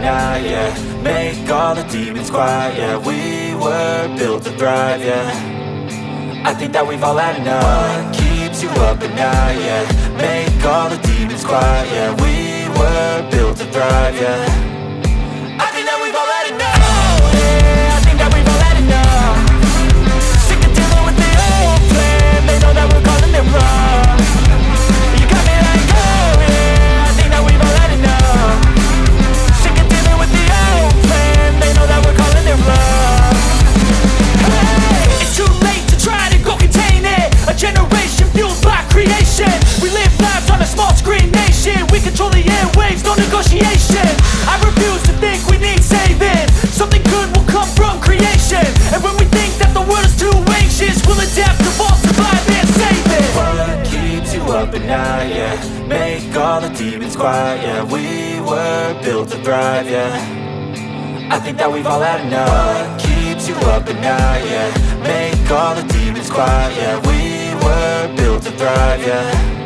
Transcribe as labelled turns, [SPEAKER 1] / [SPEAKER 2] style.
[SPEAKER 1] night, yeah. Make all the demons quiet, yeah. We were built to thrive, yeah. I think that we've all had enough. What keeps you up at night, yeah. Make all the demons quiet, yeah. We were built to thrive, yeah. I think that we've all had enough. Yeah, I think that we've all had enough. Sick of dealing with the old plan. They know that we're calling it wrong. You got me like, oh yeah, I think that we've all had enough. Sick of dealing with the old plan. They know that we're calling it wrong. Hey, it's too late to try to go contain it. A generation fueled by creation. We live lives on a small screen nation. We control the airwaves, no negotiation. I refuse to think we need saving. Something good will come from creation. And when we think that the world is too anxious, we'll adapt, evolve, survive and save it. What keeps you up at night, yeah. Make all the demons quiet, yeah. We were built to thrive, yeah. I think that we've all had enough. What keeps you up at night, yeah. Make all the demons quiet, yeah. We were built to thrive, yeah.